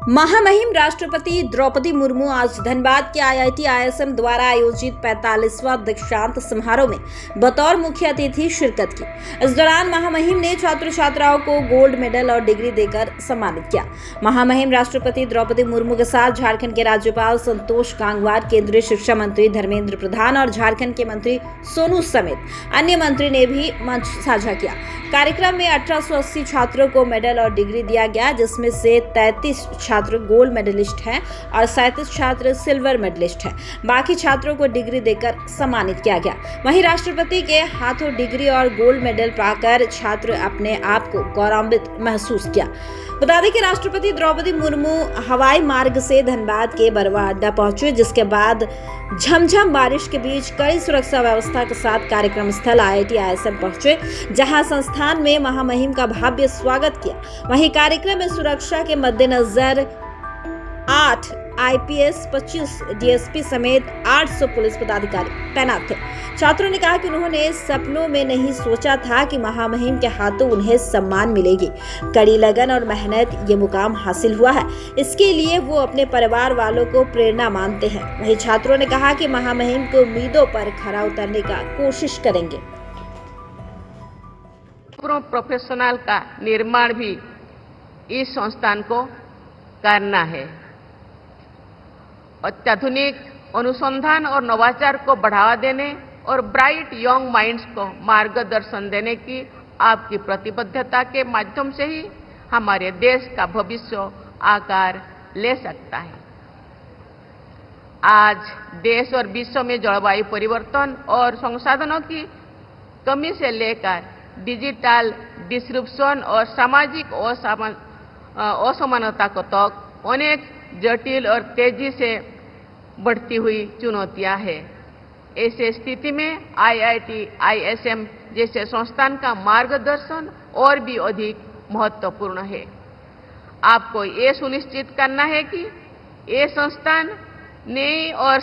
महामहिम राष्ट्रपति द्रौपदी मुर्मू आज धनबाद के IIT ISM द्वारा आयोजित 45वां दीक्षांत समारोह में बतौर मुख्य अतिथि शिरकत की। इस दौरान महामहिम ने छात्र छात्राओं को गोल्ड मेडल और डिग्री देकर सम्मानित किया। महामहिम राष्ट्रपति द्रौपदी मुर्मू के साथ झारखंड के राज्यपाल संतोष गंगवार, केंद्रीय शिक्षा मंत्री धर्मेंद्र प्रधान और झारखंड के मंत्री सोनू समेत अन्य मंत्री ने भी मंच साझा किया। कार्यक्रम में 1880 छात्रों को मेडल और डिग्री दिया गया, जिसमें से 33 छात्र गोल्ड मेडलिस्ट हैं और 37 छात्र सिल्वर मेडलिस्ट हैं। बाकी छात्रों को डिग्री देकर सम्मानित किया गया। वहीं राष्ट्रपति के हाथों डिग्री और गोल्ड मेडल पाकर छात्र अपने आप को गौरवान्वित महसूस किया। बता दें कि राष्ट्रपति द्रौपदी मुर्मू हवाई मार्ग से धनबाद के बरवा अड्डा पहुंचे, जिसके बाद झमझम बारिश के बीच कड़ी सुरक्षा व्यवस्था के साथ कार्यक्रम स्थल IIT ISM पहुंचे, जहां संस्थान में महामहिम का भव्य स्वागत किया। वहीं कार्यक्रम में सुरक्षा के मद्देनजर 8 IPS, 25 DSP समेत 800 पुलिस पदाधिकारी तैनात थे। छात्रों ने कहा कि उन्होंने सपनों में नहीं सोचा था कि महामहिम के हाथों उन्हें सम्मान मिलेगी। कड़ी लगन और मेहनत ये मुकाम हासिल हुआ है, इसके लिए वो अपने परिवार वालों को प्रेरणा मानते हैं। वहीं छात्रों ने कहा कि महामहिम की उम्मीदों पर खरा उतरने का कोशिश करेंगे। प्रोफेशनल का निर्माण भी इस संस्थान को करना है। अत्याधुनिक अनुसंधान और नवाचार को बढ़ावा देने और ब्राइट यंग माइंड्स को मार्गदर्शन देने की आपकी प्रतिबद्धता के माध्यम से ही हमारे देश का भविष्य आकार ले सकता है। आज देश और विश्व में जलवायु परिवर्तन और संसाधनों की कमी से लेकर डिजिटल डिस्ट्रप्शन और सामाजिक असमानता को तक अनेक जटिल और तेजी से बढ़ती हुई चुनौतियां हैं। ऐसे स्थिति में IIT ISM जैसे संस्थान का मार्गदर्शन और भी अधिक महत्वपूर्ण है। आपको ये सुनिश्चित करना है कि ये संस्थान नए और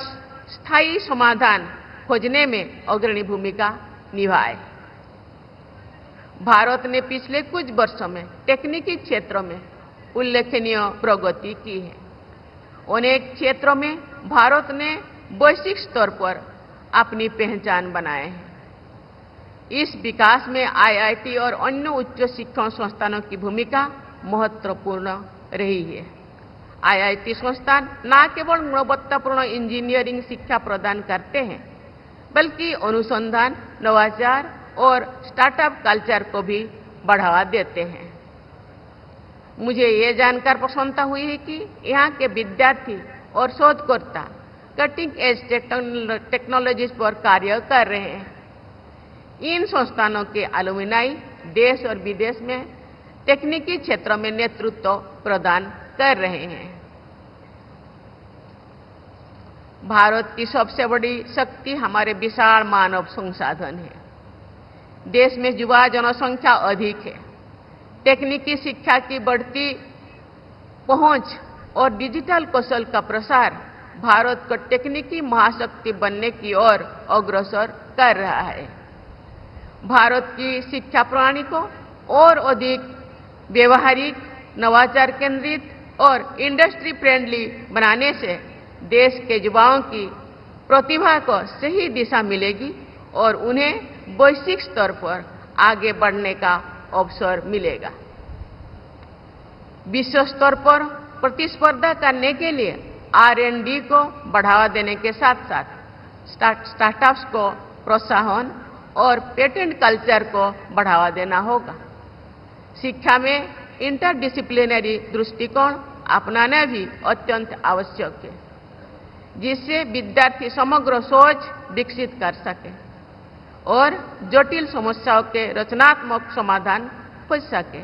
स्थायी समाधान खोजने में अग्रणी भूमिका निभाए। भारत ने पिछले कुछ वर्षों में तकनीकी क्षेत्रों में उल्लेखनीय प्रगति की है। अनेक क्षेत्रों में भारत ने वैश्विक स्तर पर अपनी पहचान बनाए है। इस विकास में IIT और अन्य उच्च शिक्षण संस्थानों की भूमिका महत्वपूर्ण रही है। IIT संस्थान न केवल गुणवत्तापूर्ण इंजीनियरिंग शिक्षा प्रदान करते हैं, बल्कि अनुसंधान, नवाचार और स्टार्टअप कल्चर को भी बढ़ावा देते हैं। मुझे ये जानकर प्रसन्नता हुई है कि यहाँ के विद्यार्थी और शोधकर्ता कटिंग एज टेक्नोलॉजीज पर कार्य कर रहे हैं। इन संस्थानों के अलुमिनाई देश और विदेश में तकनीकी क्षेत्रों में नेतृत्व प्रदान कर रहे हैं। भारत की सबसे बड़ी शक्ति हमारे विशाल मानव संसाधन है। देश में युवा जनसंख्या अधिक है। तकनीकी शिक्षा की बढ़ती पहुंच और डिजिटल कौशल का प्रसार भारत को तकनीकी महाशक्ति बनने की ओर अग्रसर कर रहा है। भारत की शिक्षा प्रणाली को और अधिक व्यवहारिक, नवाचार केंद्रित और इंडस्ट्री फ्रेंडली बनाने से देश के युवाओं की प्रतिभा को सही दिशा मिलेगी और उन्हें वैश्विक स्तर पर आगे बढ़ने का अवसर मिलेगा। विश्व स्तर पर प्रतिस्पर्धा करने के लिए R&D को बढ़ावा देने के साथ साथ स्टार्टअप्स को प्रोत्साहन और पेटेंट कल्चर को बढ़ावा देना होगा। शिक्षा में इंटरडिसिप्लिनरी दृष्टिकोण अपनाना भी अत्यंत आवश्यक है, जिससे विद्यार्थी समग्र सोच विकसित कर सके और जटिल समस्याओं के रचनात्मक समाधान खोज सके।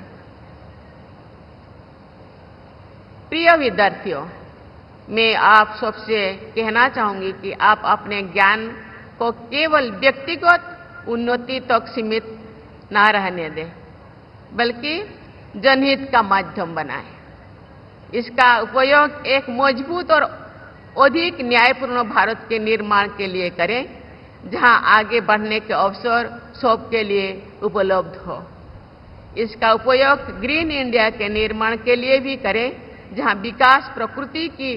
प्रिय विद्यार्थियों, मैं आप सबसे कहना चाहूंगी कि आप अपने ज्ञान को केवल व्यक्तिगत उन्नति तक सीमित ना रहने दें, बल्कि जनहित का माध्यम बनाएं। इसका उपयोग एक मजबूत और अधिक न्यायपूर्ण भारत के निर्माण के लिए करें, जहां आगे बढ़ने के अवसर सबके लिए उपलब्ध हो। इसका उपयोग ग्रीन इंडिया के निर्माण के लिए भी करें, जहां विकास प्रकृति की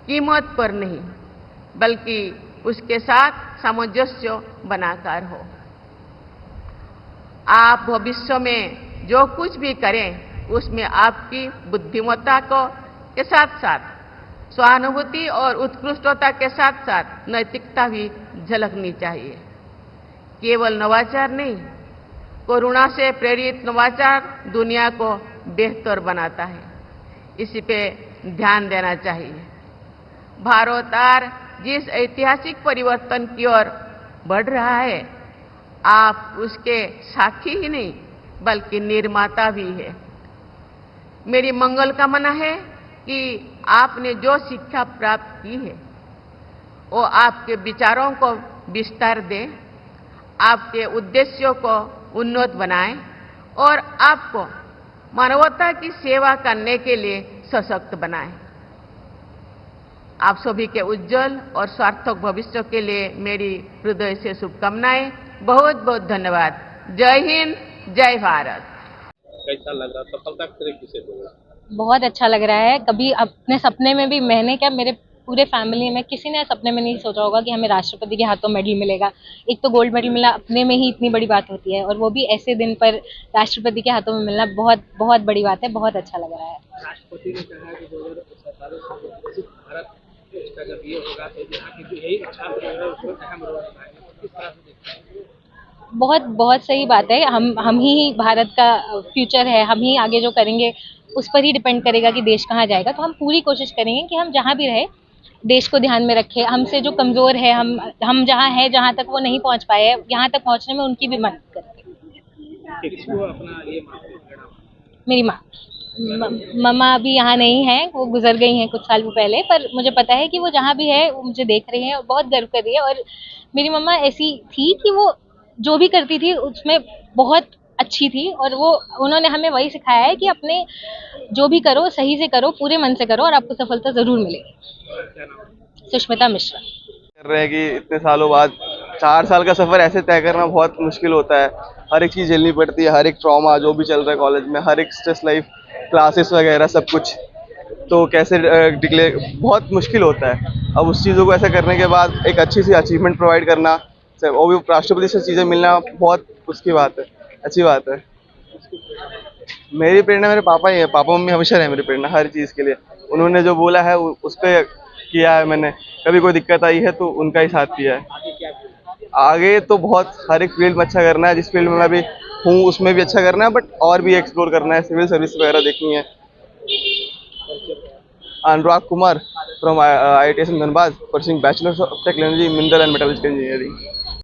कीमत पर नहीं बल्कि उसके साथ सामंजस्य बनाकर हो। आप भविष्य में जो कुछ भी करें उसमें आपकी बुद्धिमत्ता को के साथ साथ सहानुभूति और उत्कृष्टता के साथ साथ नैतिकता भी झलकनी चाहिए। केवल नवाचार नहीं, करुणा से प्रेरित नवाचार दुनिया को बेहतर बनाता है। इसी पे ध्यान देना चाहिए। भारत आज जिस ऐतिहासिक परिवर्तन की ओर बढ़ रहा है, आप उसके साक्षी ही नहीं बल्कि निर्माता भी है। मेरी मंगल कामना है कि आपने जो शिक्षा प्राप्त की है वो आपके विचारों को विस्तार दे, आपके उद्देश्यों को उन्नत बनाए और आपको मानवता की सेवा करने के लिए सशक्त बनाए। आप सभी के उज्जवल और सार्थक भविष्य के लिए मेरी हृदय से शुभकामनाएं। बहुत बहुत धन्यवाद। जय हिंद, जय भारत। कैसा लग रहा, सफलता किसे बोला? बहुत अच्छा लग रहा है। कभी अपने सपने में भी, मैंने क्या, मेरे पूरे फैमिली में किसी ने सपने में नहीं सोचा होगा कि हमें राष्ट्रपति के हाथों मेडल मिलेगा। एक तो गोल्ड मेडल मिला, अपने में ही इतनी बड़ी बात होती है, और वो भी ऐसे दिन पर राष्ट्रपति के हाथों में मिलना बहुत बहुत बड़ी बात है। बहुत अच्छा लग रहा है। राष्ट्रपति ने कहा कि 2047 में विकसित भारत का जब ये होगा तो यहाँ की जो यही छात्र है उसमें अहम रोल निभाएंगे। किस तरह से देखते हैं? बहुत बहुत सही बात है। हम ही भारत का फ्यूचर है। हम ही आगे जो करेंगे उस पर ही डिपेंड करेगा कि देश कहाँ जाएगा। तो हम पूरी कोशिश करेंगे कि हम जहाँ भी रहे देश को ध्यान में रखें। हमसे जो कमज़ोर है, हम जहाँ हैं, जहाँ तक वो नहीं पहुँच पाए हैं, यहाँ तक पहुँचने में उनकी भी मदद करें। किसको अपना ये मानना? मेरी माँ, मम्मा अभी यहाँ नहीं है, वो गुजर गई हैं कुछ साल पहले, पर मुझे पता है कि वो जहाँ भी है वो मुझे देख रही हैं और बहुत गर्व कर रही है। और मेरी मम्मा ऐसी थी कि वो जो भी करती थी उसमें बहुत अच्छी थी, और वो उन्होंने हमें वही सिखाया है कि अपने जो भी करो सही से करो, पूरे मन से करो, और आपको सफलता ज़रूर मिलेगी। सुष्मिता मिश्रा। कर रहे हैं कि इतने सालों बाद 4 साल का सफ़र ऐसे तय करना बहुत मुश्किल होता है। हर एक चीज़ झेलनी पड़ती है, हर एक ट्रॉमा जो भी चल रहा है कॉलेज में, हर एक स्ट्रेस लाइफ, क्लासेस वगैरह सब कुछ, तो कैसे डिक्लेयर बहुत मुश्किल होता है। अब उस चीज़ों को ऐसा करने के बाद एक अच्छी सी अचीवमेंट प्रोवाइड करना, वो भी राष्ट्रपति से चीज़ें मिलना, बहुत उसकी बात है, अच्छी बात है। मेरी प्रेरणा मेरे पापा ही है। पापा मम्मी हमेशा रहे मेरी प्रेरणा हर चीज़ के लिए। उन्होंने जो बोला है उस पर किया है मैंने। कभी कोई दिक्कत आई है तो उनका ही साथ दिया है। आगे तो बहुत हर एक फील्ड में अच्छा करना है। जिस फील्ड में मैं अभी हूँ उसमें भी अच्छा करना है, बट और भी एक्सप्लोर करना है। सिविल सर्विस वगैरह देखनी है। Anurag Kumar from IITS Dhanbad, pursuing bachelors of technology mineral and metallurgical engineering.